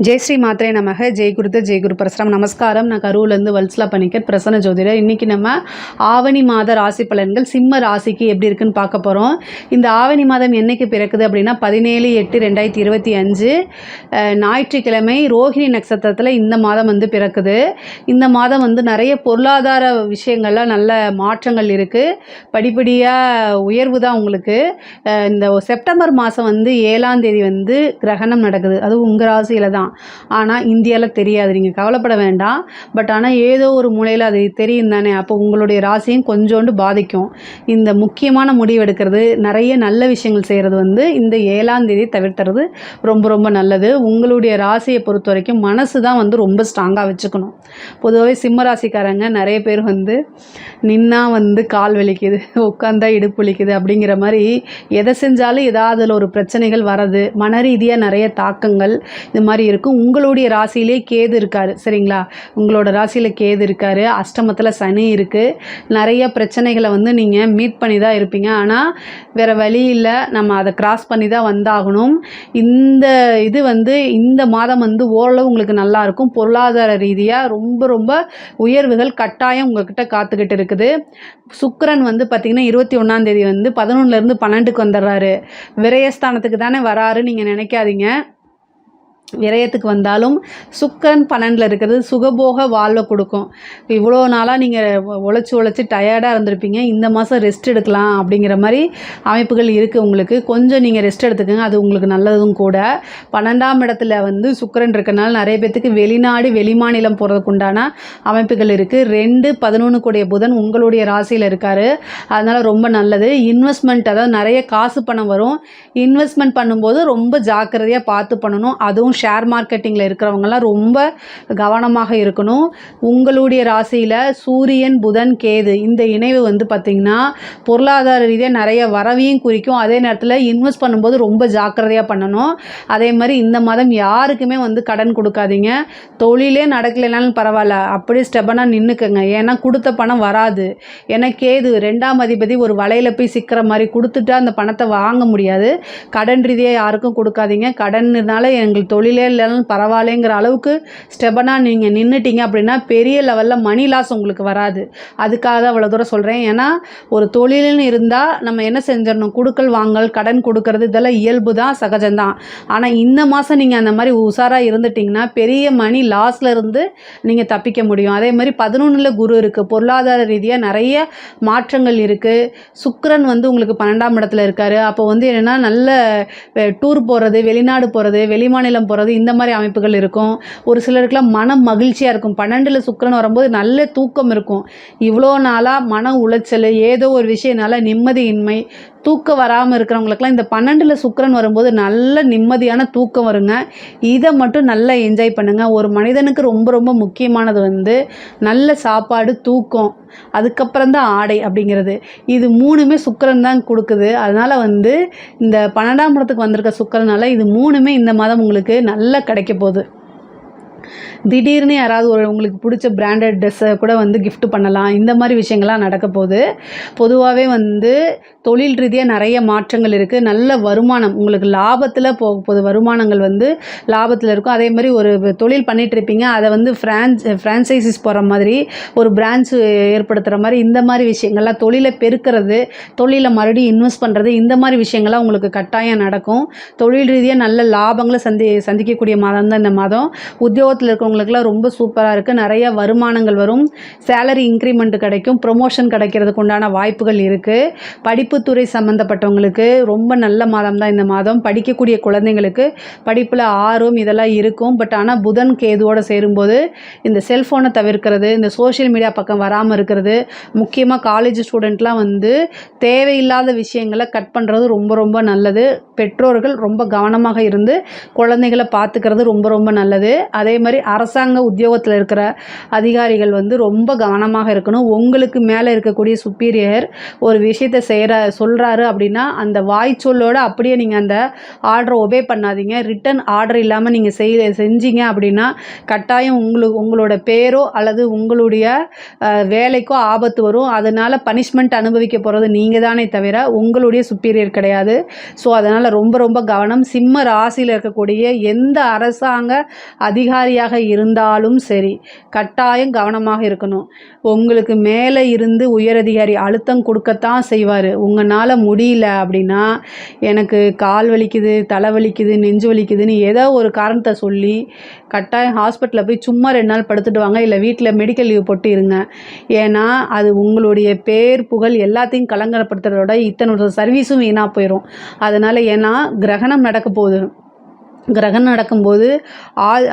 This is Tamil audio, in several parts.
ஜெய் ஸ்ரீ மாத்ரே நமக. ஜெய் குரு பரசுராம். நமஸ்காரம். நான் கரூர்லேருந்து வல்சலா பணிக்கர், பிரசன்ன ஜோதிடர். இன்றைக்கி நம்ம ஆவணி மாத ராசி பலன்கள் சிம்ம ராசிக்கு எப்படி இருக்குன்னு பார்க்க போகிறோம். இந்த ஆவணி மாதம் என்றைக்கு பிறக்குது அப்படின்னா 17/8/2025 ஞாயிற்றுக்கிழமை ரோஹிணி நட்சத்திரத்தில் இந்த மாதம் பிறக்குது. இந்த மாதம் நிறைய பொருளாதார விஷயங்கள்லாம் நல்ல மாற்றங்கள் இருக்குது. படிப்படியாக உயர்வு தான் உங்களுக்கு. இந்த செப்டம்பர் மாதம் 7ஆம் தேதி கிரகணம் நடக்குது. அது உங்கள் ராசியில் தான். ஆனால் இந்தியாவில் தெரியாது, நீங்கள் கவலைப்பட வேண்டாம். பட் ஆனால் ஏதோ ஒரு மூலையில் அது தெரியும் தானே. அப்போ உங்களுடைய ராசியும் கொஞ்சோண்டு பாதிக்கும். இந்த முக்கியமான முடிவு எடுக்கிறது, நிறைய நல்ல விஷயங்கள் செய்கிறது இந்த 7ஆம் தேதி தவிர்த்துறது ரொம்ப ரொம்ப நல்லது. உங்களுடைய ராசியை பொறுத்த வரைக்கும் மனசு தான் ரொம்ப ஸ்ட்ராங்காக வச்சுக்கணும். பொதுவாகவே சிம்ம ராசிக்காரங்க நிறைய பேர் நின்னா கால் வலிக்குது, உட்காந்தா இடுப்பு வலிக்குது அப்படிங்கிற மாதிரி எதை செஞ்சாலும் ஏதாவது அதில் ஒரு பிரச்சனைகள் வரது, மன ரீதியாக நிறைய தாக்கங்கள் இது மாதிரி இருக்கும். உங்களுடைய ராசியிலே கேது இருக்கார், சரிங்களா? உங்களோட ராசியில் கேது இருக்கார், அஷ்டமத்தில் சனி இருக்குது. நிறைய பிரச்சனைகளை நீங்கள் மீட் பண்ணி தான் இருப்பீங்க. ஆனால் வேறு வழி இல்லை, நம்ம அதை கிராஸ் பண்ணி தான் வந்தாகணும். இந்த இது இந்த மாதம் ஓரளவு உங்களுக்கு நல்லாயிருக்கும். பொருளாதார ரீதியாக ரொம்ப ரொம்ப உயர்வுகள் கட்டாயம் உங்கள்கிட்ட காத்துக்கிட்டு இருக்குது. சுக்கிரன் பார்த்திங்கன்னா 21ஆம் தேதி 11லேருந்து 12க்கு வந்துடுறாரு. விரயஸ்தானத்துக்கு தானே வராரு நீங்கள் நினைக்காதீங்க. விரயத்துக்கு வந்தாலும் சுக்கிரன் 12ல் இருக்கிறது சுகபோக வாழ்வை கொடுக்கும். இவ்வளோ நாளாக நீங்கள் உழைச்சி டயர்டாக இருந்திருப்பீங்க. இந்த மாதம் ரெஸ்ட் எடுக்கலாம் அப்படிங்கிற மாதிரி அமைப்புகள் இருக்குது உங்களுக்கு. கொஞ்சம் நீங்கள் ரெஸ்ட் எடுத்துக்கோங்க, அது உங்களுக்கு நல்லதும் கூட. 12ஆம் இடத்துல சுக்கிரன் இருக்கனால நிறைய பேர்த்துக்கு வெளிநாடு வெளிமாநிலம் போகிறதுக்கு உண்டான அமைப்புகள் இருக்குது. 2-11 கூடிய புதன் உங்களுடைய ராசியில் இருக்கார். அதனால் ரொம்ப நல்லது. இன்வெஸ்ட்மெண்ட், அதாவது நிறைய காசு பணம் வரும். இன்வெஸ்ட்மெண்ட் பண்ணும்போது ரொம்ப ஜாக்கிரதையாக பார்த்து பண்ணணும். அதுவும் ஷேர் மார்க்கெட்டிங்கில் இருக்கிறவங்கலாம் ரொம்ப கவனமாக இருக்கணும். உங்களுடைய ராசியில் சூரியன் புதன் கேது இந்த இணைவு பார்த்திங்கன்னா பொருளாதார ரீதியாக நிறைய வரவையும் குறிக்கும். அதே நேரத்தில் இன்வெஸ்ட் பண்ணும்போது ரொம்ப ஜாக்கிரதையாக பண்ணணும். அதே மாதிரி இந்த மாதம் யாருக்குமே கடன் கொடுக்காதீங்க. தொழிலே நடக்கலைனாலும் பரவாயில்ல, அப்படியே ஸ்டெபனாக நின்றுக்குங்க. ஏன்னா கொடுத்த பணம் வராது. ஏன்னா கேது 2ஆம் அதிபதி ஒரு வலையில் போய் சிக்கிற மாதிரி, கொடுத்துட்டு அந்த பணத்தை வாங்க முடியாது. கடன் ரீதியாக யாருக்கும் கொடுக்காதீங்க. கடன்னால எங்களுக்கு தொழிலே இல்லைனாலும் பரவாயில்லைங்கிற அளவுக்கு ஸ்டெபனாக நீங்கள் நின்றுட்டீங்க அப்படின்னா பெரிய லெவலில் மணி லாஸ் உங்களுக்கு வராது. அதுக்காக தான் அவ்வளோ தூரம் சொல்கிறேன். ஏன்னா ஒரு தொழில்னு இருந்தால் நம்ம என்ன செஞ்சிடணும், கொடுக்கல் வாங்கல் கடன் கொடுக்கறது இதெல்லாம் இயல்பு தான், சகஜம்தான். ஆனால் இந்த மாதம் நீங்கள் அந்த மாதிரி உஷாராக இருந்துட்டிங்கன்னா பெரிய மணி லாஸில் இருந்து நீங்கள் தப்பிக்க முடியும். அதே மாதிரி 11ல் குரு இருக்குது. பொருளாதார ரீதியாக நிறைய மாற்றங்கள் இருக்குது. சுக்கிரன் உங்களுக்கு 12ஆம் இடத்துல இருக்கார். அப்போ என்னென்னா நல்ல டூர் போகிறது, வெளிநாடு போகிறது, வெளிமாநிலம் போகிறது, இந்த மாதிரி அமைப்புகள் இருக்கும். ஒரு சிலருக்குலாம் மன மகிழ்ச்சியாக இருக்கும். 12ல் சுக்கிரன் வரும்போது நல்ல தூக்கம் இருக்கும். இவ்வளோ நாளாக மன உளைச்சல், ஏதோ ஒரு விஷயனால நிம்மதியின்மை, தூக்கம் வராமல் இருக்கிறவங்களுக்குலாம் இந்த 12ல் சுக்கிரன் வரும்போது நல்ல நிம்மதியான தூக்கம் வருங்க. இதை மட்டும் நல்லா என்ஜாய் பண்ணுங்கள். ஒரு மனிதனுக்கு ரொம்ப ரொம்ப முக்கியமானது நல்ல சாப்பாடு, தூக்கம், அதுக்கப்புறம் தான் ஆடை அப்படிங்கிறது. இது 3மே சுக்கிரன் தான் கொடுக்குது. அதனால் இந்த 12ஆம் இடத்துக்கு வந்திருக்க சுக்கிரனால இது 3மே இந்த மாதம் உங்களுக்கு நல்லா கிடைக்க போகுது. திடீர்னு யாராவது உங்களுக்கு பிடிச்ச பிராண்டட் ட்ரெஸ்ஸை கூட கிஃப்ட் பண்ணலாம். இந்த மாதிரி விஷயங்கள்லாம் நடக்க போகுது. பொதுவாகவே தொழில் ரீதியாக நிறைய மாற்றங்கள் இருக்குது. நல்ல வருமானம் உங்களுக்கு லாபத்தில் போக போகுது. வருமானங்கள் லாபத்தில் இருக்கும். அதே மாதிரி ஒரு தொழில் பண்ணிகிட்ருப்பீங்க, அதை ஃப்ரான்ச்சைசிஸ் போகிற மாதிரி, ஒரு பிரான்ச் ஏற்படுத்துகிற மாதிரி, இந்த மாதிரி விஷயங்கள்லாம் தொழிலை பெருக்கிறது, தொழிலை மறுபடியும் இன்வெஸ்ட் பண்ணுறது, இந்த மாதிரி விஷயங்கள்லாம் உங்களுக்கு கட்டாயம் நடக்கும். தொழில் ரீதியாக நல்ல லாபங்களை சந்திக்கக்கூடிய மாதம் தான் இந்த மாதம். உத்தியோகத்தில் இருக்கிறவங்களுக்குலாம் ரொம்ப சூப்பராக இருக்குது. நிறைய வருமானங்கள் வரும். சேலரி இன்க்ரிமெண்ட் கிடைக்கும். ப்ரொமோஷன் கிடைக்கிறதுக்கு உண்டான வாய்ப்புகள் இருக்குது. படிப்புத்துறை சம்மந்தப்பட்டவங்களுக்கு ரொம்ப நல்ல மாதம் தான் இந்த மாதம். படிக்கக்கூடிய குழந்தைங்களுக்கு படிப்பில் ஆர்வம் இதெல்லாம் இருக்கும். பட் ஆனால் புதன் கேதுவோடு சேரும்போது இந்த செல்ஃபோனை தவிர்க்கிறது, இந்த சோஷியல் மீடியா பக்கம் வராமல் இருக்கிறது, முக்கியமாக காலேஜ் ஸ்டூடெண்ட்லாம் தேவையில்லாத விஷயங்களை கட் பண்ணுறது ரொம்ப ரொம்ப நல்லது. பெற்றோர்கள் ரொம்ப கவனமாக இருந்து குழந்தைகளை பார்த்துக்கிறது ரொம்ப ரொம்ப நல்லது. அதே மாதிரி அரசாங்க உத்தியோகத்தில் இருக்கிற அதிகாரிகள் வந்து ரொம்ப கவனமாக இருக்கணும். உங்களுக்கு மேலே இருக்கக்கூடிய சுப்பீரியர் ஒரு விஷயத்தை சொல்கிறாரு அப்படின்னா அந்த வாய்ச்சொல்லோடு அப்படியே நீங்கள் அந்த ஆர்டரை ஒபே பண்ணாதீங்க. ரிட்டன் ஆர்டர் இல்லாமல் நீங்கள் செஞ்சீங்க அப்படின்னா கட்டாயம் உங்களோட பேரோ அல்லது உங்களுடைய வேலைக்கோ ஆபத்து வரும். அதனால் பனிஷ்மெண்ட் அனுபவிக்க போகிறது நீங்கள் தானே தவிர உங்களுடைய சுப்பீரியர் கிடையாது. ஸோ அதனால் ரொம்ப ரொம்ப கவனம். சிம்ம ராசியில் இருக்கக்கூடிய எந்த அரசாங்க அதிகாரியாக இருந்தாலும் சரி கட்டாயம் கவனமாக இருக்கணும். உங்களுக்கு மேலே இருந்து உயரதிகாரி அழுத்தம் கொடுக்கத்தான் செய்வார். உங்களால் முடியல அப்படின்னா எனக்கு கால் வலிக்குது, தலை வலிக்குது, நெஞ்சு வலிக்குதுன்னு ஏதோ ஒரு காரணத்தை சொல்லி கட்டாயம் ஹாஸ்பிட்டலில் போய் சும்மா 2 நாள் படுத்துட்டு வாங்க, இல்லை வீட்டில் மெடிக்கல் லீவ் போட்டு இருங்க. ஏன்னா அது உங்களுடைய பேர் புகழ் எல்லாத்தையும் கலங்கரப்படுத்துறதோட இத்தனை சர்வீஸும் வீணாக போயிடும். அதனால் ஏன்னா கிரகணம் நடக்க போகுது. கிரகணம் நடக்கும்போது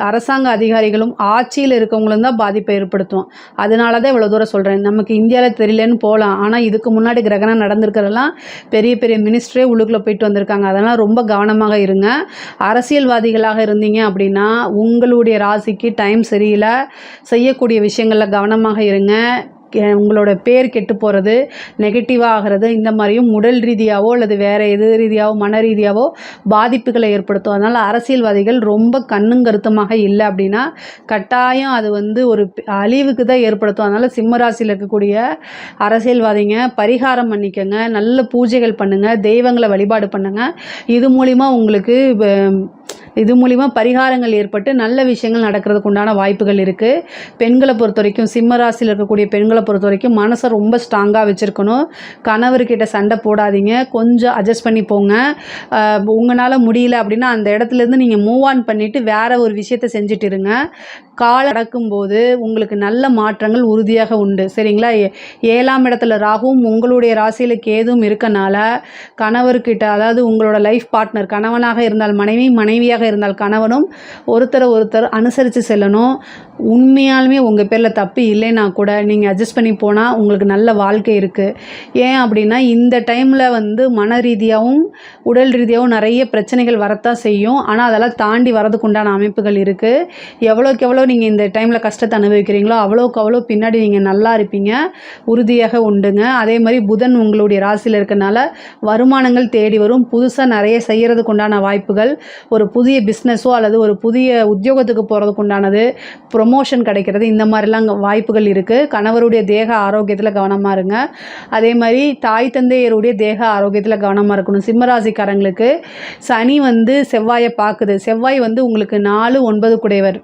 அரசாங்க அதிகாரிகளும் ஆட்சியில் இருக்கவங்களும் தான் பாதிப்பை ஏற்படுத்தும். அதனால தான் இவ்வளோ தூரம் சொல்கிறேன். நமக்கு இந்தியாவில் தெரியலன்னு போகலாம், ஆனால் இதுக்கு முன்னாடி கிரகணம் நடந்திருக்கிறதெல்லாம் பெரிய பெரிய மினிஸ்டரே உள்ளுக்குள்ளே போயிட்டு வந்திருக்காங்க. அதனால் ரொம்ப கவனமாக இருங்க. அரசியல்வாதிகளாக இருந்தீங்க அப்படின்னா உங்களுடைய ராசிக்கு டைம் சரியில்லை, செய்யக்கூடிய விஷயங்களில் கவனமாக இருங்க. உங்களோட பேர் கெட்டு போகிறது, நெகட்டிவாக ஆகிறது, இந்த மாதிரியும் உடல் ரீதியாகவோ அல்லது வேறு எது ரீதியாகவோ மன ரீதியாகவோ பாதிப்புகளை ஏற்படுத்தும். அதனால் அரசியல்வாதிகள் ரொம்ப கண்ணும் கருத்துமாக இல்லை அப்படின்னா கட்டாயம் அது வந்து ஒரு அழிவுக்கு தான் ஏற்படுத்தும். அதனால் சிம்மராசியில் இருக்கக்கூடிய அரசியல்வாதிங்க பரிகாரம் பண்ணிக்கோங்க, நல்ல பூஜைகள் பண்ணுங்கள், தெய்வங்களை வழிபாடு பண்ணுங்கள். இது மூலிமா பரிகாரங்கள் ஏற்பட்டு நல்ல விஷயங்கள் நடக்கிறதுக்கு உண்டான வாய்ப்புகள் இருக்குது. பெண்களை பொறுத்த வரைக்கும் சிம்ம ராசியில் இருக்கக்கூடிய பெண்களை பொறுத்த வரைக்கும் மனசை ரொம்ப ஸ்ட்ராங்காக வச்சுருக்கணும். கணவர்கிட்ட சண்டை போடாதீங்க, கொஞ்சம் அட்ஜஸ்ட் பண்ணி போங்க. உங்களால் முடியல அப்படின்னா அந்த இடத்துலேருந்து நீங்கள் மூவ் ஆன் பண்ணிவிட்டு வேறு ஒரு விஷயத்தை செஞ்சுட்டு இருங்க. காலம் நடக்கும்போது உங்களுக்கு நல்ல மாற்றங்கள் உறுதியாக உண்டு. சரிங்களா? 7ஆம் இடத்துல ராகுவும் உங்களுடைய ராசியில் கேதுவும் இருக்கனால கணவர்கிட்ட, அதாவது உங்களோட லைஃப் பார்ட்னர் கணவனாக இருந்தால் மனைவி, மனைவியாக இருந்தால் கணவனும் ஒருத்தர் அனுசரித்து செல்லணும். உண்மையாலுமே உங்கள் பேரில் தப்பு இல்லைன்னா கூட நீங்கள் அட்ஜஸ்ட் பண்ணி போனால் உங்களுக்கு நல்ல வாழ்க்கை இருக்குது. ஏன் அப்படின்னா இந்த டைமில் வந்து மன ரீதியாகவும் உடல் ரீதியாகவும் நிறைய பிரச்சனைகள் வரத்தான் செய்யும். ஆனால் அதெல்லாம் தாண்டி வரதுக்கு உண்டான அமைப்புகள் இருக்குது. எவ்வளோக்கு எவ்வளோ நீங்கள் இந்த டைமில் கஷ்டத்தை அனுபவிக்கிறீங்களோ அவ்வளோக்கு அவ்வளோ பின்னாடி நீங்கள் நல்லா இருப்பீங்க, உறுதியாக உண்டுங்க. அதே மாதிரி புதன் உங்களுடைய ராசியில் இருக்கனால வருமானங்கள் தேடி வரும். புதுசாக நிறைய செய்கிறதுக்கு உண்டான வாய்ப்புகள், ஒரு புதிய பிஸ்னஸோ அல்லது ஒரு புதிய உத்தியோகத்துக்கு போகிறதுக்கு உண்டானது, ப்ரொமோஷன் கிடைக்கிறது, இந்த மாதிரிலாம் வாய்ப்புகள் இருக்குது. கணவருடைய தேக ஆரோக்கியத்தில் கவனமாக இருங்க. அதே மாதிரி தாய் தந்தையருடைய தேக ஆரோக்கியத்தில் கவனமாக இருக்கணும். சிம்மராசிக்காரங்களுக்கு சனி வந்து செவ்வாயை பார்க்குது. செவ்வாய் வந்து உங்களுக்கு 4, 9 கூடையவர்.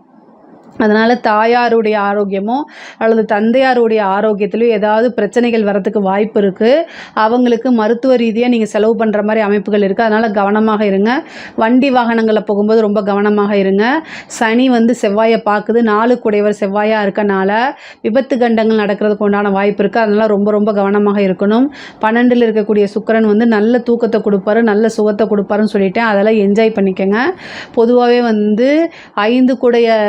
அதனால் தாயாருடைய ஆரோக்கியமோ அல்லது தந்தையாருடைய ஆரோக்கியத்திலையும் ஏதாவது பிரச்சனைகள் வரத்துக்கு வாய்ப்பு இருக்குது. அவங்களுக்கு மருத்துவ ரீதியாக நீங்கள் செலவு பண்ணுற மாதிரி அமைப்புகள் இருக்குது. அதனால் கவனமாக இருங்க. வண்டி வாகனங்களில் போகும்போது ரொம்ப கவனமாக இருங்க. சனி வந்து செவ்வாயை பார்க்குது. 4 கூடையவர் செவ்வாயாக இருக்கனால விபத்து கண்டங்கள் நடக்கிறதுக்கு உண்டான வாய்ப்பு இருக்குது. அதனால் ரொம்ப ரொம்ப கவனமாக இருக்கணும். 12ல் இருக்கக்கூடிய சுக்கிரன் வந்து நல்ல தூக்கத்தை கொடுப்பாரு, நல்ல சுகத்தை கொடுப்பாருன்னு சொல்லிட்டேன். அதெல்லாம் என்ஜாய் பண்ணிக்கோங்க. பொதுவாகவே வந்து 5 கூடைய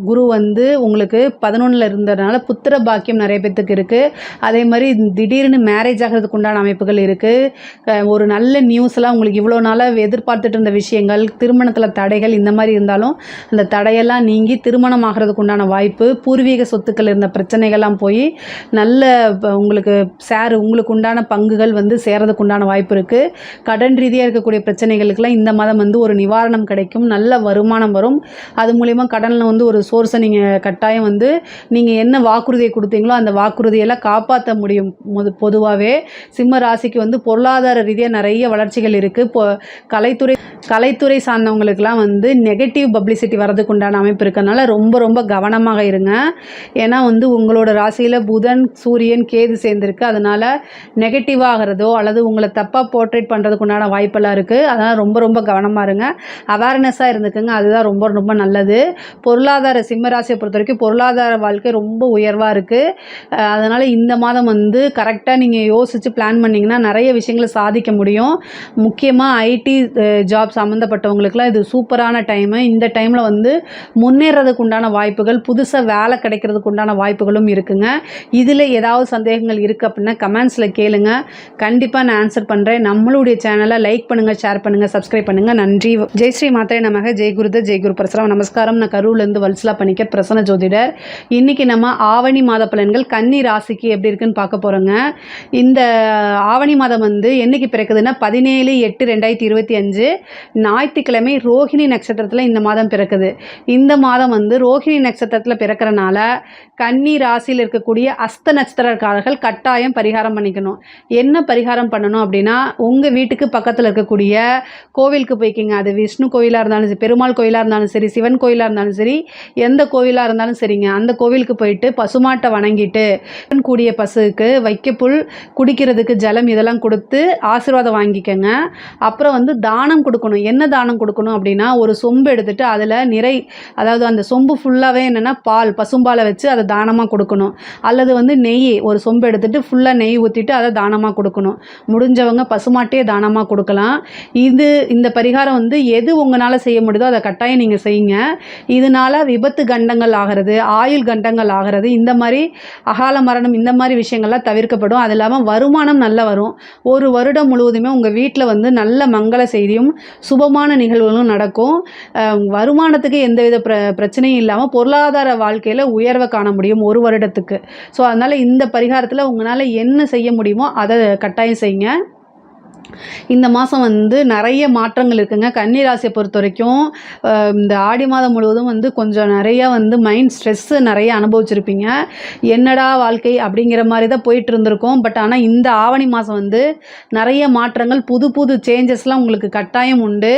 குரு வந்து உங்களுக்கு 11ல் இருந்ததுனால புத்திர பாக்கியம் நிறைய பேத்துக்கு இருக்குது. அதே மாதிரி திடீர்னு மேரேஜ் ஆகிறதுக்கு உண்டான அமைப்புகள் இருக்குது. ஒரு நல்ல நியூஸ்லாம் உங்களுக்கு இவ்வளோ நாளாக எதிர்பார்த்துட்டு இருந்த விஷயங்கள், திருமணத்தில் தடைகள் இந்த மாதிரி இருந்தாலும் அந்த தடையெல்லாம் நீங்கி திருமணம் ஆகிறதுக்கு உண்டான வாய்ப்பு, பூர்வீக சொத்துக்கள் இருந்த பிரச்சனைகள்லாம் போய் நல்ல உங்களுக்கு உங்களுக்கு உண்டான பங்குகள் வந்து சேரதுக்கு உண்டான வாய்ப்பு இருக்குது. கடன் ரீதியாக இருக்கக்கூடிய பிரச்சனைகளுக்கெல்லாம் இந்த மாதம் வந்து ஒரு நிவாரணம் கிடைக்கும். நல்ல வருமானம் வரும். அது மூலிமா கடனில் வந்து ஒரு சோர்ஸை நீங்கள் கட்டாயம் வந்து நீங்கள் என்ன வாக்குறுதியை கொடுத்தீங்களோ அந்த வாக்குறுதியெல்லாம் காப்பாற்ற முடியும். பொதுவாகவே சிம்ம ராசிக்கு வந்து பொருளாதார ரீதியாக நிறைய வளர்ச்சிகள் இருக்குது. கலைத்துறை சார்ந்தவங்களுக்கெல்லாம் வந்து நெகட்டிவ் பப்ளிசிட்டி வரதுக்கு உண்டான அமைப்பு இருக்கிறதுனால ரொம்ப ரொம்ப கவனமாக இருங்க. ஏன்னா வந்து உங்களோட ராசியில் புதன், சூரியன், கேது சேர்ந்துருக்கு. அதனால் நெகட்டிவாகிறதோ அல்லது உங்களை தப்பாக போர்ட்ரேட் பண்ணுறதுக்கு உண்டான வாய்ப்பெல்லாம் இருக்குது. அதனால் ரொம்ப ரொம்ப கவனமாக இருங்க. அவேர்னஸாக இருந்துக்குங்க. அதுதான் ரொம்ப ரொம்ப நல்லது. பொருளாதார சிம்மராசியை பொறுத்த வரைக்கும் பொருளாதார வாழ்க்கை ரொம்ப உயர்வாக இருக்குது. அதனால் இந்த மாதம் வந்து கரெக்டாக நீங்கள் யோசித்து பிளான் பண்ணிங்கன்னா நிறைய விஷயங்களை சாதிக்க முடியும். முக்கியமாக ஐடி ஜாப்ஸ் ஜாப் சம்மந்தப்பட்டவங்களுக்குலாம் இது சூப்பரான டைமு. இந்த டைமில் வந்து முன்னேறதுக்கு உண்டான வாய்ப்புகள், புதுசாக வேலை கிடைக்கிறதுக்கு உண்டான வாய்ப்புகளும் இருக்குங்க. இதில் ஏதாவது சந்தேகங்கள் இருக்குது அப்படின்னா கமெண்ட்ஸில் கேளுங்க. கண்டிப்பாக நான் ஆன்சர் பண்ணுறேன். நம்மளுடைய சேனலை லைக் பண்ணுங்கள், ஷேர் பண்ணுங்கள், சப்ஸ்கிரைப் பண்ணுங்கள். நன்றி. ஜெய் ஸ்ரீ மாத்ரே நமக. ஜெய் குருதே, ஜெய் குரு பரசுராம். நமஸ்காரம். நான் கரூர்லேருந்து வல்சலா பணிக்கர், பிரசன்ன ஜோதிடர். இன்றைக்கி நம்ம ஆவணி மாத பலன்கள் கன்னி ராசிக்கு எப்படி இருக்குன்னு பார்க்க போகிறோங்க. இந்த ஆவணி மாதம் வந்து என்னைக்கு பிறக்குதுன்னா 17/8/2025 ஞாயிற்றுக்கிழமை ரோஹிணி நட்சத்திரத்தில் இந்த மாதம் பிறக்குது. இந்த மாதம் வந்து ரோஹிணி நட்சத்திரத்தில் பிறக்கிறனால கன்னி ராசியில் இருக்கக்கூடிய அஸ்த நட்சத்திரக்காரர்கள் கட்டாயம் பரிகாரம் பண்ணிக்கணும். என்ன பரிகாரம் பண்ணணும் அப்படின்னா, உங்கள் வீட்டுக்கு பக்கத்தில் இருக்கக்கூடிய கோவிலுக்கு போய்க்கிங்க. அது விஷ்ணு கோயிலாக இருந்தாலும் சரி, பெருமாள் கோயிலாக இருந்தாலும் சரி, சிவன் கோயிலாக இருந்தாலும் சரி, எந்த கோவிலாக இருந்தாலும் சரிங்க, அந்த கோவிலுக்கு போயிட்டு பசுமாட்டை வணங்கிட்டு கூடிய பசுக்கு வைக்கப்புல், குடிக்கிறதுக்கு ஜலம் இதெல்லாம் கொடுத்து ஆசீர்வாதம் வாங்கிக்கோங்க. அப்புறம் வந்து தானம் கொடுக்கணும். என்ன தானம் கொடுக்கணும் அப்படின்னா, ஒரு சொம்பு எடுத்துகிட்டு அதில் அதாவது அந்த சொம்பு ஃபுல்லாகவே என்னென்னா பால், பசும்பாலை வச்சு அதை தானமாக கொடுக்கணும். அல்லது வந்து நெய், ஒரு சொம்பு எடுத்துகிட்டு ஃபுல்லாக நெய் ஊற்றிட்டு அதை தானமாக கொடுக்கணும். முடிஞ்சவங்க பசுமாட்டையே தானமாக கொடுக்கலாம். இந்த பரிகாரம் வந்து எது உங்களால் செய்ய முடியுதோ அதை கட்டாயம் நீங்கள் செய்யுங்க. இதனால் விபத்து கண்டங்கள் ஆகிறது, ஆயுள் கண்டங்கள் ஆகிறது, இந்த மாதிரி அகால மரணம், இந்த மாதிரி விஷயங்கள்லாம் தவிர்க்கப்படும். அது இல்லாமல் வருமானம் நல்லா வரும். ஒரு வருடம் முழுவதுமே உங்கள் வீட்டில் வந்து நல்ல மங்கள செய்தியும் சுபமான நிகழ்வுகளும் நடக்கும். வருமானத்துக்கு எந்தவித பிரச்சனையும் இல்லாமல் பொருளாதார வாழ்க்கையில் உயர்வை காண முடியும் ஒரு வருடத்துக்கு. ஸோ அதனால் இந்த பரிகாரத்தில் உங்களால் என்ன செய்ய முடியுமோ அதை கட்டாயம் செய்யுங்க. இந்த மாதம் வந்து நிறைய மாற்றங்கள் இருக்குங்க. கன்னி ராசியை பொறுத்த வரைக்கும் இந்த ஆடி மாதம் முழுவதும் வந்து கொஞ்சம் நிறையா வந்து மைண்ட் ஸ்ட்ரெஸ்ஸு நிறைய அனுபவிச்சிருப்பீங்க. என்னடா வாழ்க்கை அப்படிங்கிற மாதிரி தான் போயிட்டு இருந்திருக்கும். பட் ஆனால் இந்த ஆவணி மாதம் வந்து நிறைய மாற்றங்கள், புது புது சேஞ்சஸ்லாம் உங்களுக்கு கட்டாயம் உண்டு.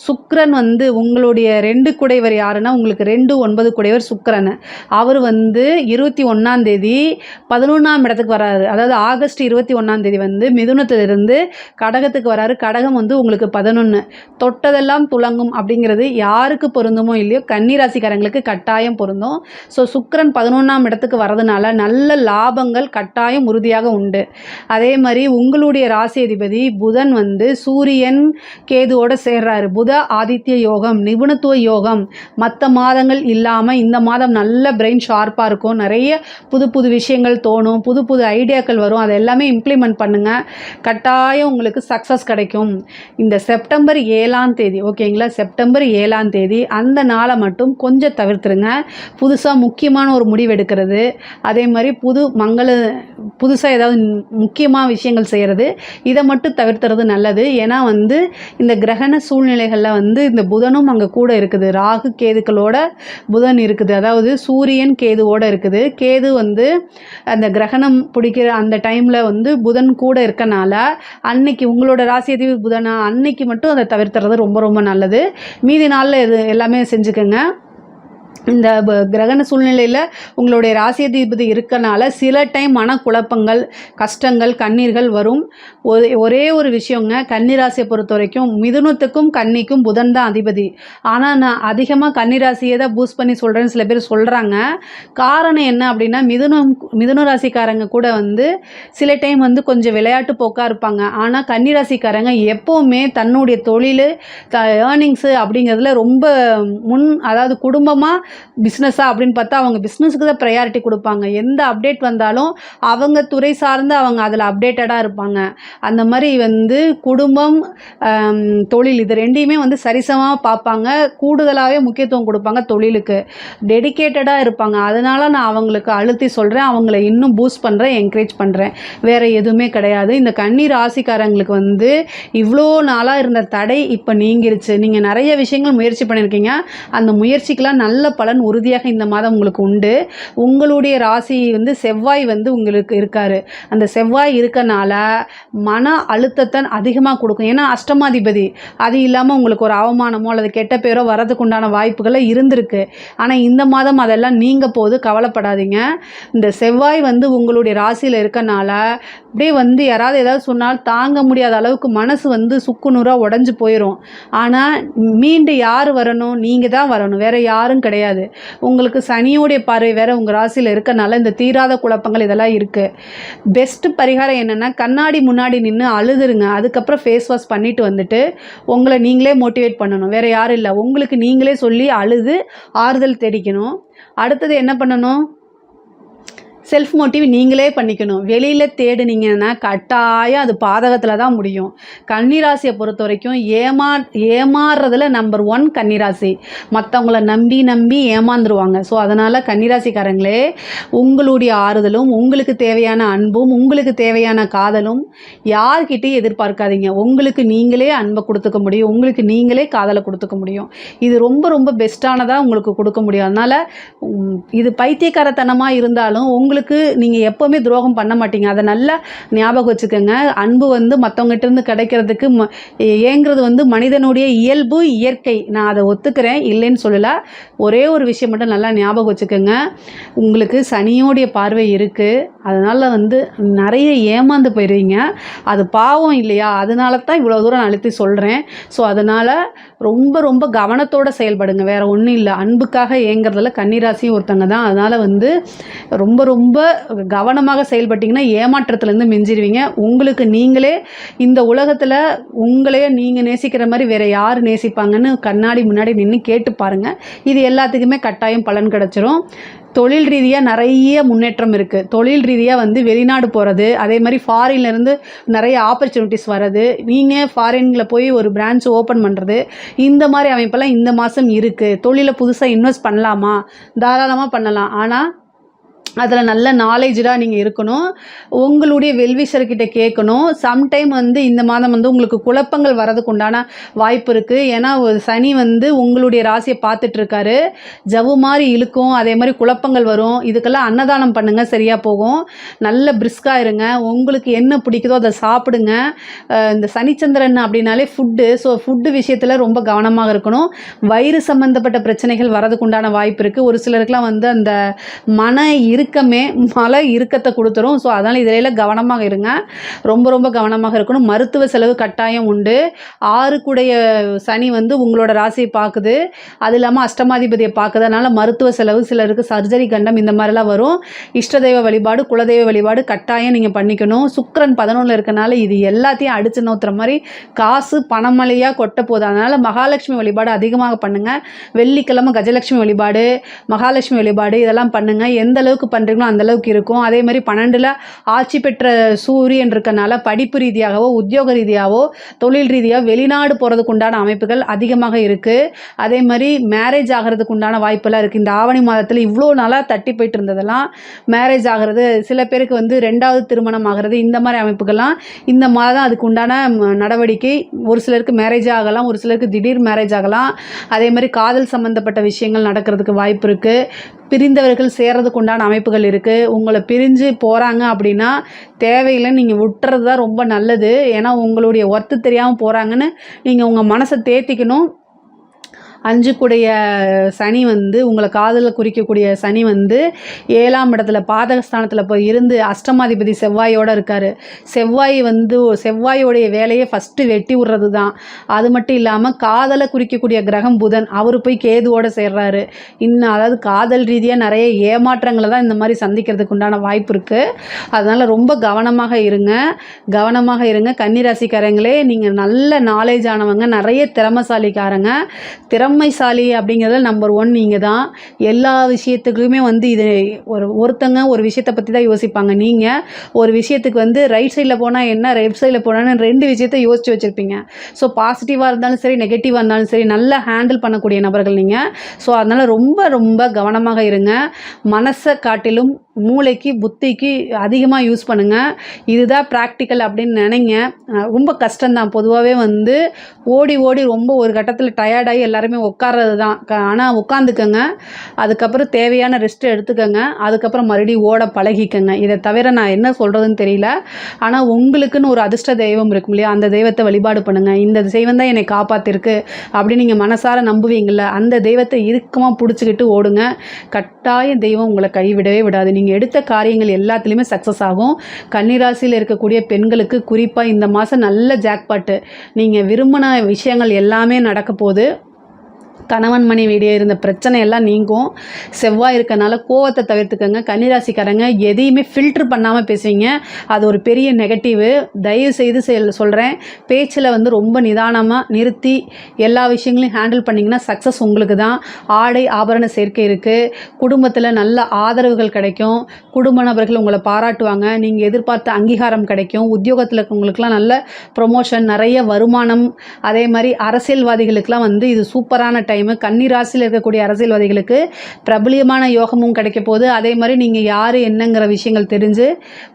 சுக்கிரன் வந்து உங்களுடைய 2 குடைவர் யாருன்னா, உங்களுக்கு 2/9 குடைவர் சுக்கிரன். அவர் வந்து 21ஆம் தேதி 11ஆம் இடத்துக்கு வராரு. அதாவது ஆகஸ்ட் 21ஆம் தேதி வந்து மிதுனத்திலிருந்து கடகத்துக்கு வராரு. கடகம் வந்து உங்களுக்கு 11. தொட்டதெல்லாம் துலங்கும் அப்படிங்கிறது யாருக்கு பொருந்துமோ இல்லையோ கன்னி ராசிக்காரங்களுக்கு கட்டாயம் பொருந்தும். ஸோ சுக்கிரன் 11ஆம் இடத்துக்கு வரதுனால நல்ல லாபங்கள் கட்டாயம் உறுதியாக உண்டு. அதே மாதிரி உங்களுடைய ராசி அதிபதி புதன் வந்து சூரியன் கேதுவோட சேர்றாரு. புத ஆதித்ய யோகம், நிபுணத்துவ யோகம் மற்ற மாதங்கள் இல்லாமல் இந்த மாதம் நல்ல பிரெயின் ஷார்ப்பாக இருக்கும். நிறைய புது புது விஷயங்கள் தோணும், புது புது ஐடியாக்கள் வரும். அதை எல்லாமே இம்ப்ளிமெண்ட் பண்ணுங்கள். கட்டாயம் உங்களுக்கு சக்ஸஸ் கிடைக்கும். இந்த செப்டம்பர் 7ஆம் தேதி, ஓகேங்களா, செப்டம்பர் 7ஆம் தேதி அந்த நாளை மட்டும் கொஞ்சம் தவிர்த்துருங்க. புதுசாக முக்கியமான ஒரு முடிவு எடுக்கிறது, அதே மாதிரி புதுசாக ஏதாவது முக்கியமான விஷயங்கள் செய்கிறது, இதை மட்டும் தவிர்த்துறது நல்லது. ஏன்னா வந்து இந்த கிரகண சூழ்நிலைகளில் வந்து இந்த புதனும் அங்கே கூட இருக்குது. ராகு கேதுக்களோட புதன் இருக்குது. அதாவது சூரியன் கேதுவோடு இருக்குது. கேது வந்து அந்த கிரகணம் பிடிக்கிற அந்த டைமில் வந்து புதன் கூட இருக்கனால அன்னைக்கு உங்களோட ராசி அதிபதி புதனா, அன்னைக்கு மட்டும் அதை தவிர்த்துறது ரொம்ப ரொம்ப நல்லது. மீதி நாளில் இது எல்லாமே செஞ்சுக்கோங்க. இந்த கிரகண சூழ்நிலையில் உங்களுடைய ராசி அதிபதி இருக்கனால சில டைம் மனக்குழப்பங்கள், கஷ்டங்கள், கண்ணீர்கள் வரும். ஒரே ஒரு விஷயங்க, கன்னி ராசியை பொறுத்த வரைக்கும் மிதுனத்துக்கும் கன்னிக்கும் புதன் தான் அதிபதி. ஆனால் நான் அதிகமாக கன்னி ராசியை தான் பூஸ்ட் பண்ணி சொல்கிறேன்னு சில பேர் சொல்கிறாங்க. காரணம் என்ன அப்படின்னா, மிதுன ராசிக்காரங்க கூட வந்து சில டைம் வந்து கொஞ்சம் விளையாட்டு போக்காக இருப்பாங்க. ஆனால் கன்னி ராசிக்காரங்க எப்போவுமே தன்னுடைய தொழில், ஏர்னிங்ஸு அப்படிங்கிறதுல ரொம்ப அதாவது குடும்பமாக பிஸ்னஸாக அப்படின்னு பார்த்தா அவங்க பிஸ்னஸுக்கு தான் ப்ரையாரிட்டி கொடுப்பாங்க. எந்த அப்டேட் வந்தாலும் அவங்க துறை சார்ந்து அவங்க அதில் அப்டேட்டடாக இருப்பாங்க. அந்த மாதிரி வந்து குடும்பம், தொழில் இது ரெண்டையுமே வந்து சரிசமாக பார்ப்பாங்க. கூடுதலாகவே முக்கியத்துவம் கொடுப்பாங்க தொழிலுக்கு. டெடிக்கேட்டடாக இருப்பாங்க. அதனால் நான் அவங்களுக்கு அழுத்தி சொல்கிறேன், அவங்கள இன்னும் பூஸ்ட் பண்ணுறேன், என்கரேஜ் பண்ணுறேன். வேறு எதுவுமே கிடையாது. இந்த கன்னி ராசிக்காரங்களுக்கு வந்து இவ்வளோ நாளாக இருந்த தடை இப்போ நீங்கிருச்சு. நீங்கள் நிறைய விஷயங்கள் முயற்சி பண்ணியிருக்கீங்க. அந்த முயற்சிக்கெலாம் நல்ல பலன் உறுதியாக இந்த மாதம் உங்களுக்கு உண்டு. உங்களுடைய ராசி வந்து செவ்வாய் வந்து உங்களுக்கு இருக்காரு. அந்த செவ்வாய் இருக்கனால மன அழுத்தத்தை அதிகமாக கொடுக்கும். ஏன்னா அஷ்டமாதிபதி. அது இல்லாமல் உங்களுக்கு ஒரு அவமானமோ அல்லது கெட்ட பேரோ வரதுக்கு உண்டான வாய்ப்புகளை இருந்திருக்கு. ஆனால் இந்த மாதம் அதெல்லாம் நீங்க போது, கவலைப்படாதீங்க. இந்த செவ்வாய் வந்து உங்களுடைய ராசியில் இருக்கனால அப்படியே வந்து யாராவது ஏதாவது சொன்னால் தாங்க முடியாத அளவுக்கு மனசு வந்து சுக்குநூறாக உடஞ்சி போயிடும். ஆனால் மீண்டு யார் வரணும்? நீங்கள் தான் வரணும், வேறு யாரும் கிடையாது. கிடையாது. உங்களுக்கு சனியோடைய பார்வை வேறு உங்கள் ராசியில் இருக்கனால இந்த தீராத குழப்பங்கள் இதெல்லாம் இருக்குது. பெஸ்ட்டு பரிகாரம் என்னென்னா, கண்ணாடி முன்னாடி நின்று அழுதுருங்க. அதுக்கப்புறம் ஃபேஸ் வாஷ் பண்ணிவிட்டு வந்துட்டு உங்களை நீங்களே மோட்டிவேட் பண்ணணும். வேறு யாரும் இல்லை, உங்களுக்கு நீங்களே சொல்லி அழுது ஆறுதல் தேடிக்கணும். அடுத்தது என்ன பண்ணணும், செல்ஃப் மோட்டிவ் நீங்களே பண்ணிக்கணும். வெளியில் தேடுனீங்கன்னா கட்டாயம் அது பாதகத்தில் தான் முடியும். கன்னிராசியை பொறுத்த வரைக்கும் ஏமாறுறதுல நம்பர் 1 கன்னிராசி. மற்றவங்கள நம்பி ஏமாந்துருவாங்க. ஸோ அதனால் கன்னிராசிக்காரங்களே, உங்களுடைய ஆறுதலும் உங்களுக்கு தேவையான அன்பும் உங்களுக்கு தேவையான காதலும் யார்கிட்டையும் எதிர்பார்க்காதீங்க. உங்களுக்கு நீங்களே அன்பை கொடுத்துக்க முடியும், உங்களுக்கு நீங்களே காதலை கொடுத்துக்க முடியும். இது ரொம்ப ரொம்ப பெஸ்ட்டானதாக உங்களுக்கு கொடுக்க முடியும். அதனால் இது பைத்தியக்காரத்தனமாக இருந்தாலும் உங்களுக்கு நீங்கள் எப்போவுமே துரோகம் பண்ண மாட்டீங்க. அதை நல்லா ஞாபகம் வச்சுக்கோங்க. அன்பு வந்து மற்றவங்ககிட்டருந்து கிடைக்கிறதுக்கு ஏங்கிறது மனிதனுடைய இயல்பு, இயற்கை. நான் அதை ஒத்துக்கிறேன், இல்லைன்னு சொல்லலை. ஒரே ஒரு விஷயம் மட்டும் நல்லா ஞாபகம் வச்சுக்கோங்க. உங்களுக்கு சனியோடைய பார்வை இருக்குது. அதனால் நிறைய ஏமாந்து போயிடுவீங்க. அது பாவம் இல்லையா? அதனால தான் இவ்வளோ தூரம் நான் அழுத்தி சொல்கிறேன். ஸோ அதனால் ரொம்ப ரொம்ப கவனத்தோடு செயல்படுங்க. வேறு ஒன்றும் இல்லை. அன்புக்காக ஏங்கிறதுல கன்னிராசியும் ஒருத்தங்க தான். அதனால் ரொம்ப ரொம்ப கவனமாக செயல்பட்டிங்கன்னா ஏமாற்றத்துலேருந்து மிஞ்சிடுவீங்க. உங்களுக்கு நீங்களே இந்த உலகத்தில் உங்களையே நீங்கள் நேசிக்கிற மாதிரி வேறு யார் நேசிப்பாங்கன்னு கண்ணாடி முன்னாடி நின்று கேட்டு பாருங்கள். இது எல்லாத்துக்குமே கட்டாயம் பலன் கிடச்சிரும். தொழில் ரீதியாக நிறைய முன்னேற்றம் இருக்குது. தொழில் ரீதியாக வெளிநாடு போகிறது, அதே மாதிரி ஃபாரின்லேருந்து நிறைய ஆப்பர்ச்சுனிட்டிஸ் வர்றது, நீங்கள் ஃபாரினில் போய் ஒரு பிரான்ச் ஓப்பன் பண்ணுறது, இந்த மாதிரி அமைப்பெல்லாம் இந்த மாதம் இருக்குது. தொழிலை புதுசாக இன்வெஸ்ட் பண்ணலாமா? தாராளமாக பண்ணலாம். ஆனால் அதில் நல்ல நாலேஜாக நீங்கள் இருக்கணும். உங்களுடைய வெல்விஷர்கிட்ட கேட்கணும். சம்டைம் இந்த மாதம் உங்களுக்கு குழப்பங்கள் வரதுக்கு உண்டான வாய்ப்பு இருக்குது. ஏன்னா சனி உங்களுடைய ராசியை பார்த்துட்ருக்காரு. ஜவ்வு மாதிரி இழுக்கும், அதே மாதிரி குழப்பங்கள் வரும். இதுக்கெல்லாம் அன்னதானம் பண்ணுங்கள், சரியாக போகும். நல்ல பிரிஸ்காக இருங்க. உங்களுக்கு என்ன பிடிக்குதோ அதை சாப்பிடுங்க. இந்த சனிச்சந்திரன் அப்படின்னாலே ஃபுட்டு. ஸோ ஃபுட்டு விஷயத்தில் ரொம்ப கவனமாக இருக்கணும். வயிறு சம்மந்தப்பட்ட பிரச்சனைகள் வரதுக்கு உண்டான வாய்ப்பு இருக்குது. ஒரு சிலருக்குலாம் அந்த மன மலை இறுக்கத்தை கொடுத்துரும். ஸோ அதனால் இதில் கவனமாக இருங்க. ரொம்ப ரொம்ப கவனமாக இருக்கணும். மருத்துவ செலவு கட்டாயம் உண்டு. 6 சனி உங்களோட ராசியை பார்க்குது. அது இல்லாமல் அஷ்டமாதிபதியை பார்க்குது. அதனால் மருத்துவ செலவு, சிலருக்கு சர்ஜரி, கண்டம், இந்த மாதிரிலாம் வரும். இஷ்டதெய்வ வழிபாடு, குலதெய்வ வழிபாடு கட்டாயம் நீங்கள் பண்ணிக்கணும். சுக்கிரன் 11 இருக்கனால இது எல்லாத்தையும் அடித்து நோத்துற மாதிரி காசு பணமழையாக கொட்ட போகுது. அதனால் மகாலட்சுமி வழிபாடு அதிகமாக பண்ணுங்கள். வெள்ளிக்கிழமை கஜலட்சுமி வழிபாடு, மகாலட்சுமி வழிபாடு இதெல்லாம் பண்ணுங்கள். எந்த அளவுக்கு பண்ணுறீங்களோ அந்தளவுக்கு இருக்கும். அதே மாதிரி 12 ஆட்சி பெற்ற சூரியன் இருக்கனால படிப்பு ரீதியாகவோ உத்தியோக ரீதியாகவோ தொழில் ரீதியாக வெளிநாடு போகிறதுக்கு உண்டான அமைப்புகள் அதிகமாக இருக்குது. அதே மாதிரி மேரேஜ் ஆகிறதுக்கு உண்டான வாய்ப்பெல்லாம் இருக்குது. இந்த ஆவணி மாதத்தில் இவ்வளோ நாளாக தட்டி போயிட்டு இருந்ததெல்லாம் மேரேஜ் ஆகிறது, சில பேருக்கு 2வது திருமணம் ஆகிறது, இந்த மாதிரி அமைப்புகள்லாம் இந்த மாதம் அதுக்கு உண்டான நடவடிக்கை. ஒரு சிலருக்கு மேரேஜ் ஆகலாம், ஒரு சிலருக்கு திடீர் மேரேஜ் ஆகலாம். அதே மாதிரி காதல் சம்மந்தப்பட்ட விஷயங்கள் நடக்கிறதுக்கு வாய்ப்பு இருக்குது. பிரிந்தவர்கள் சேர்றதுக்கு உண்டான அமைப்புகள் இருக்குது. உங்களை பிரிஞ்சு போகிறாங்க அப்படின்னா தேவையில்லை, நீங்கள் விட்டுறது தான் ரொம்ப நல்லது. ஏன்னா உங்களுடைய ஒர்த்து தெரியாமல் போகிறாங்கன்னு நீங்கள் உங்கள் மனசை தேத்திக்கணும். 5 சனி உங்களை காதலில் குறிக்கக்கூடிய சனி 7ஆம் இடத்துல பாதகஸ்தானத்தில் போய் இருந்து அஷ்டமாதிபதி செவ்வாயோடு இருக்கார். செவ்வாயோடைய வேலையை ஃபஸ்ட்டு வெட்டி விடுறது தான். அது மட்டும் இல்லாமல் காதலை குறிக்கக்கூடிய கிரகம் புதன், அவர் போய் கேதுவோடு சேர்றாரு. அதாவது காதல் ரீதியாக நிறைய ஏமாற்றங்களை தான் இந்த மாதிரி சந்திக்கிறதுக்கு உண்டான வாய்ப்பு இருக்குது. அதனால் ரொம்ப கவனமாக இருங்க. கன்னிராசிக்காரங்களே, நீங்கள் நல்ல நாலேஜ் ஆனவங்க, நிறைய திறமைசாலிக்காரங்க. திறமைசாலி அப்படிங்கிறதுல நம்பர் 1 நீங்கள் தான். எல்லா விஷயத்துக்குமே இது ஒருத்தங்க ஒரு விஷயத்தை பற்றி தான் யோசிப்பாங்க. நீங்கள் ஒரு விஷயத்துக்கு ரைட் சைடில் போனால் என்ன, லெஃப்ட் சைடில் போனான்னு 2 விஷயத்தை யோசித்து வச்சுருப்பீங்க. ஸோ பாசிட்டிவாக இருந்தாலும் சரி, நெகட்டிவாக இருந்தாலும் சரி, நல்லா ஹேண்டில் பண்ணக்கூடிய நபர்கள் நீங்கள். ஸோ அதனால் ரொம்ப ரொம்ப கவனமாக இருங்க. மனசை காட்டிலும் மூளைக்கு, புத்திக்கு அதிகமாக யூஸ் பண்ணுங்கள். இதுதான் ப்ராக்டிக்கல் அப்படின்னு நினைங்க. ரொம்ப கஷ்டம்தான். பொதுவாகவே ஓடி ரொம்ப ஒரு கட்டத்தில் டயர்டாகி எல்லாருமே உட்கார்றது தான். ஆனால் உட்காந்துக்கங்க, அதுக்கப்புறம் தேவையான ரெஸ்ட் எடுத்துக்கங்க, அதுக்கப்புறம் மறுபடியும் ஓட பழகிக்கங்க. இதை தவிர நான் என்ன சொல்கிறதுன்னு தெரியல. ஆனால் உங்களுக்குன்னு ஒரு அதிர்ஷ்ட தெய்வம் இருக்கும் இல்லையா, அந்த தெய்வத்தை வழிபாடு பண்ணுங்கள். இந்த தெய்வம் தான் என்னை காப்பாற்றிருக்கு அப்படின்னு நீங்கள் மனசார நம்புவீங்கள, அந்த தெய்வத்தை இறுக்கமாக பிடிச்சிக்கிட்டு ஓடுங்க. கட்டாயம் தெய்வம் உங்களை கைவிடவே விடாது. நீங்கள் எடுத்த காரியங்கள் எல்லாத்துலேயுமே சக்ஸஸ் ஆகும். கன்னிராசியில் இருக்கக்கூடிய பெண்களுக்கு குறிப்பாக இந்த மாதம் நல்ல ஜாக்பாட்டு. நீங்கள் விரும்பின விஷயங்கள் எல்லாமே நடக்க போகுது. கணவன் மனைவியிடையே இருந்த பிரச்சனை எல்லாம் நீங்கும். செவ்வாய் இருக்கனால கோவத்தை தவிர்த்துக்கங்க. கன்னிராசிக்காரங்க எதையுமே ஃபில்ட்ரு பண்ணாமல் பேசுவீங்க. அது ஒரு பெரிய நெகட்டிவு. தயவு செய்து சொல்கிறேன், பேச்சில் வந்து ரொம்ப நிதானமாக நிறுத்தி எல்லா விஷயங்களையும் ஹேண்டில் பண்ணிங்கன்னா சக்ஸஸ் உங்களுக்கு தான். ஆடை ஆபரண சேர்க்கை இருக்குது. குடும்பத்தில் நல்ல ஆதரவுகள் கிடைக்கும். குடும்ப நபர்கள் உங்களை பாராட்டுவாங்க. நீங்கள் எதிர்பார்த்த அங்கீகாரம் கிடைக்கும். உத்தியோகத்தில் இருக்கவங்களுக்குலாம் நல்ல ப்ரொமோஷன், நிறைய வருமானம். அதே மாதிரி அரசியல்வாதிகளுக்கெலாம் வந்து இது சூப்பரான டைம். கன்னிராசியில் இருக்கக்கூடிய அரசியல்வாதிகளுக்கு பிரபலியமான யோகமும் கிடைக்க போகுது. அதே மாதிரி நீங்கள் யார் என்னங்கிற விஷயங்கள் தெரிஞ்சு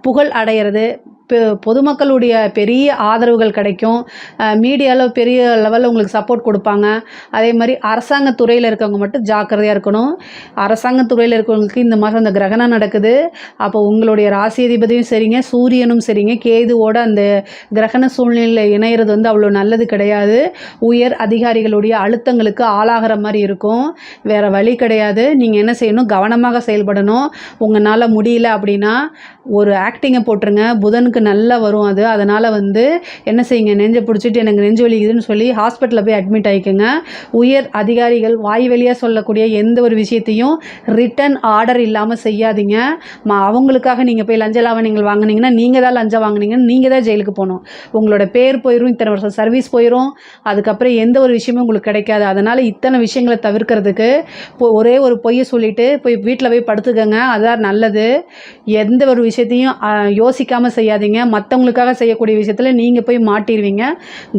புகழ் அடையிறது, பொதுமக்களுடைய பெரிய ஆதரவுகள் கிடைக்கும். மீடியாவில் பெரிய லெவலில் உங்களுக்கு சப்போர்ட் கொடுப்பாங்க. அதே மாதிரி அரசாங்கத்துறையில் இருக்கவங்க மட்டும் ஜாக்கிரதையாக இருக்கணும். அரசாங்கத்துறையில் இருக்கவங்களுக்கு இந்த மாதம் அந்த கிரகணம் நடக்குது. அப்போ உங்களுடைய ராசி அதிபதியும் சரிங்க, சூரியனும் சரிங்க, கேதுவோட அந்த கிரகண சூழ்நிலையில் இணையிறது வந்து அவ்வளோ நல்லது கிடையாது. உயர் அதிகாரிகளுடைய அழுத்தங்களுக்கு ஆளாகிற மாதிரி இருக்கும். வேறு வழி கிடையாது. நீங்கள் என்ன செய்யணும், கவனமாக செயல்படணும். உங்களால் முடியல அப்படின்னா ஒரு ஆக்டிங்கை போட்டுருங்க. புதனுக்கு நல்லா வரும் அது. அதனால் வந்து என்ன செய்யுங்க, நெஞ்சை பிடிச்சிட்டு எனக்கு நெஞ்சு வலிக்குதுன்னு சொல்லி ஹாஸ்பிட்டலில் போய் அட்மிட் ஆகிக்கோங்க. உயர் அதிகாரிகள் வாய் வழியாக சொல்லக்கூடிய எந்த ஒரு விஷயத்தையும் ரிட்டன் ஆர்டர் இல்லாமல் செய்யாதீங்க. அவங்களுக்காக நீங்கள் போய் லஞ்ச லாவணிகள் வாங்கினீங்கன்னா நீங்கள் தான் லஞ்சம் வாங்கினீங்கன்னு நீங்கள் தான் ஜெயிலுக்கு போகணும். உங்களோட பேர் போயிடும், இத்தனை வருஷம் சர்வீஸ் போயிடும். அதுக்கப்புறம் எந்த ஒரு விஷயமும் உங்களுக்கு கிடைக்காது. அதனால் இத்தனை விஷயங்களை தவிர்க்கிறதுக்கு ஒரே ஒரு பொய்யை சொல்லிவிட்டு போய் வீட்டில் போய் படுத்துக்கங்க. அதுதான் நல்லது. எந்த ஒரு விஷயத்தையும் யோசிக்காமல் செய்யாதீங்க. மற்றவங்களுக்காக செய்யக்கூடிய விஷயத்தில் நீங்கள் போய் மாட்டிடுவீங்க.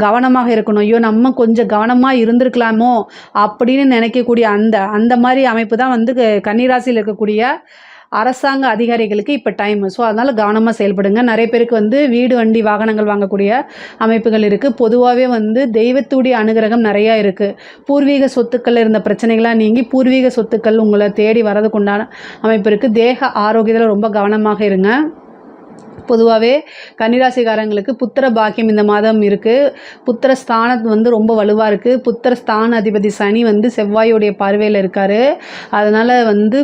கவனமாக இருக்கணும். ஐயோ நம்ம கொஞ்சம் கவனமாக இருந்திருக்கலாமோ அப்படின்னு நினைக்கக்கூடிய அந்த மாதிரி அமைப்பு தான் வந்து கன்னிராசியில் இருக்கக்கூடிய அரசாங்க அதிகாரிகளுக்கு இப்போ டைம். ஸோ அதனால் கவனமாக செயல்படுங்க. நிறைய பேருக்கு வந்து வீடு, வண்டி, வாகனங்கள் வாங்கக்கூடிய அமைப்புகள் இருக்குது. பொதுவாகவே வந்து தெய்வத்துடைய அனுகிரகம் நிறையா இருக்குது. பூர்வீக சொத்துக்கள் இருந்த பிரச்சனைகளாக நீங்கி பூர்வீக சொத்துக்கள் உங்களை தேடி வரதுக்கு உண்டான அமைப்பு இருக்குது. தேக ஆரோக்கியத்தில் ரொம்ப கவனமாக இருங்க. பொதுவாகவே கன்னிராசிக்காரங்களுக்கு புத்திர பாக்கியம் இந்த மாதம் இருக்குது. புத்திர ஸ்தானம் வந்து ரொம்ப வலுவாக இருக்குது. புத்திர ஸ்தான அதிபதி சனி வந்து செவ்வாயுடைய பார்வையில் இருக்கார். அதனால் வந்து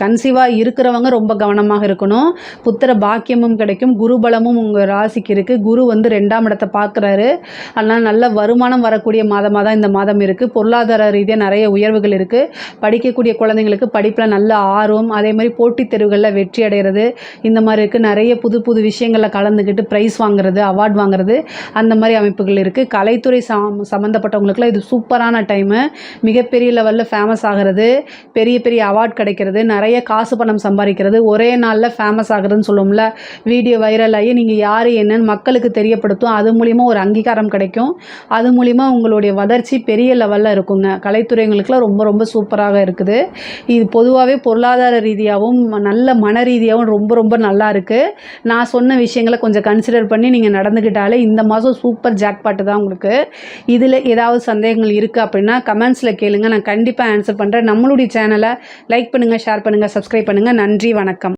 கன்சீவாக இருக்கிறவங்க ரொம்ப கவனமாக இருக்கணும். புத்திர பாக்கியமும் கிடைக்கும். குரு பலமும் உங்கள் ராசிக்கு இருக்குது. குரு வந்து 2ஆம் இடத்தை பார்க்குறாரு. அதனால் நல்ல வருமானம் வரக்கூடிய மாதமாக தான் இந்த மாதம் இருக்குது. பொருளாதார ரீதியாக நிறைய உயர்வுகள் இருக்குது. படிக்கக்கூடிய குழந்தைங்களுக்கு படிப்பில் நல்ல ஆர்வம், அதே மாதிரி போட்டித் தேர்வுகளில் வெற்றி அடைகிறது, இந்த மாதிரி இருக்குது. நிறைய புது புது விஷயங்களில் கலந்துக்கிட்டு ப்ரைஸ் வாங்குறது, அவார்ட் வாங்குறது, அந்த மாதிரி அமைப்புகள் இருக்குது. கலைத்துறை சம்மந்தப்பட்டவங்களுக்குலாம் இது சூப்பரான டைமு. மிகப்பெரிய லெவலில் ஃபேமஸ் ஆகிறது, பெரிய பெரிய அவார்ட் கிடைக்கிறது, நிறைய காசு பணம் சம்பாதிக்கிறது, ஒரே நாளில் ஃபேமஸ் ஆகுறதுன்னு சொல்லுவோம்ல, வீடியோ வைரல் ஆகி நீங்கள் யார் என்னன்னு மக்களுக்கு தெரியப்படுத்தும். அது மூலிமா ஒரு அங்கீகாரம் கிடைக்கும். அது மூலிமா உங்களுடைய வளர்ச்சி பெரிய லெவலில் இருக்குங்க. கலைத்துறைங்களுக்குலாம் ரொம்ப ரொம்ப சூப்பராக இருக்குது. இது பொதுவாகவே பொருளாதார ரீதியாகவும் நல்ல மன ரீதியாகவும் ரொம்ப ரொம்ப நல்லா இருக்குது. நான் சொன்ன விஷயங்களை கொஞ்சம் கன்சிடர் பண்ணி நீங்கள் நடந்துக்கிட்டாலே இந்த மாதம் சூப்பர் ஜாக்பாட்டு தான் உங்களுக்கு. இதில் ஏதாவது சந்தேகங்கள் இருக்குது அப்படின்னா கமெண்ட்ஸில் கேளுங்க, நான் கண்டிப்பாக ஆன்சர் பண்ணுறேன். நம்மளுடைய சேனலை லைக் பண்ணுங்கள், ஷேர் பண்ணுங்கள், சப்ஸ்கிரைப் பண்ணுங்கள். நன்றி, வணக்கம்.